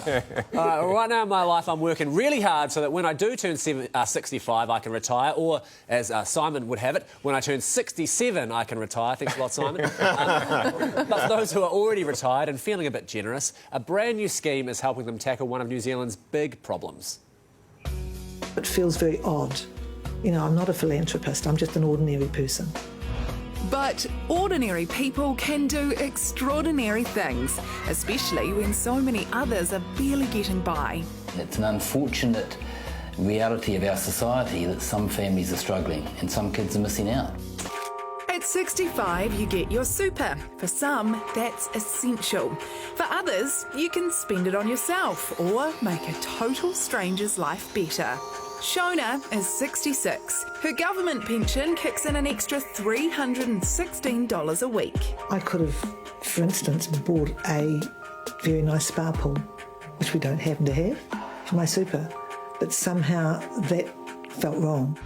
Right now in my life, I'm working really hard so that when I do turn 65, I can retire, or as Simon would have it, when I turn 67, I can retire. Thanks a lot, Simon. But for those who are already retired and feeling a bit generous, a brand new scheme is helping them tackle one of New Zealand's big problems. It feels very odd. You know, I'm not a philanthropist, I'm just an ordinary person. But ordinary people can do extraordinary things, especially when so many others are barely getting by. It's an unfortunate reality of our society that some families are struggling and some kids are missing out. At 65, you get your super. For some, that's essential. For others, you can spend it on yourself or make a total stranger's life better. Shona is 66. Her government pension kicks in an extra $316 a week. I could have, for instance, bought a very nice spa pool, which we don't happen to have, for my super, but somehow that felt wrong.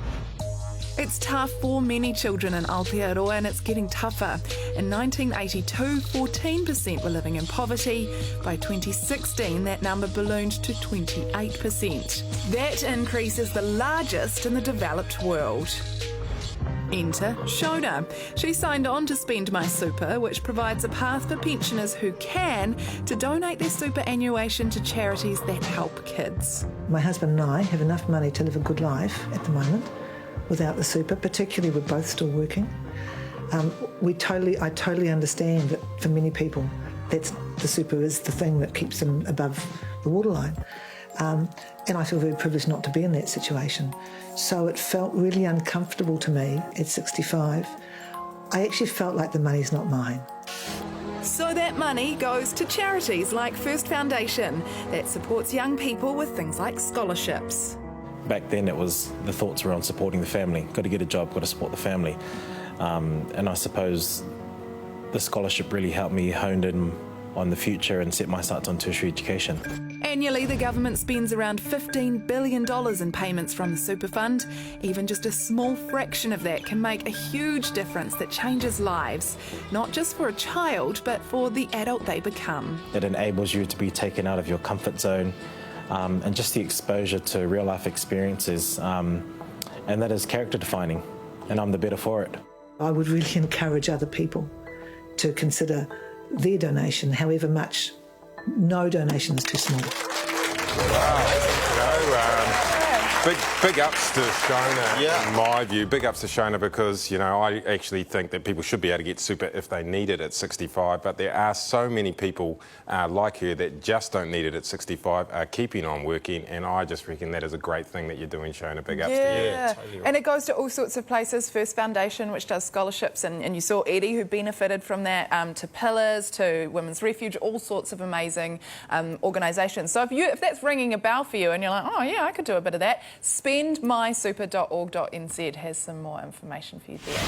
It's tough for many children in Aotearoa, and it's getting tougher. In 1982, 14% were living in poverty. By 2016, that number ballooned to 28%. That increase is the largest in the developed world. Enter Shona. She signed on to Spend My Super, which provides a path for pensioners who can to donate their superannuation to charities that help kids. My husband and I have enough money to live a good life at the moment without the super, particularly we're both still working. I totally understand that for many people the super is the thing that keeps them above the waterline. And I feel very privileged not to be in that situation. So it felt really uncomfortable to me at 65. I actually felt like the money's not mine. So that money goes to charities like First Foundation that supports young people with things like scholarships. Back then the thoughts were on supporting the family. Got to get a job, got to support the family. And I suppose the scholarship really helped me hone in on the future and set my sights on tertiary education. Annually, the government spends around $15 billion in payments from the super fund. Even just a small fraction of that can make a huge difference that changes lives, not just for a child, but for the adult they become. It enables you to be taken out of your comfort zone, and just the exposure to real-life experiences, and that is character defining, and I'm the better for it. I would really encourage other people to consider their donation, however much. No donation is too small. Big ups to Shona, in my view. Big ups to Shona because, you know, I actually think that people should be able to get super if they need it at 65, but there are so many people like her that just don't need it at 65, are keeping on working, and I just reckon that is a great thing that you're doing, Shona. Big ups to you. Yeah, totally right. And it goes to all sorts of places. First Foundation, which does scholarships, and you saw Eddie, who benefited from that, to Pillars, to Women's Refuge, all sorts of amazing organisations. So if that's ringing a bell for you and you're like, oh yeah, I could do a bit of that, spendmysuper.org.nz has some more information for you there.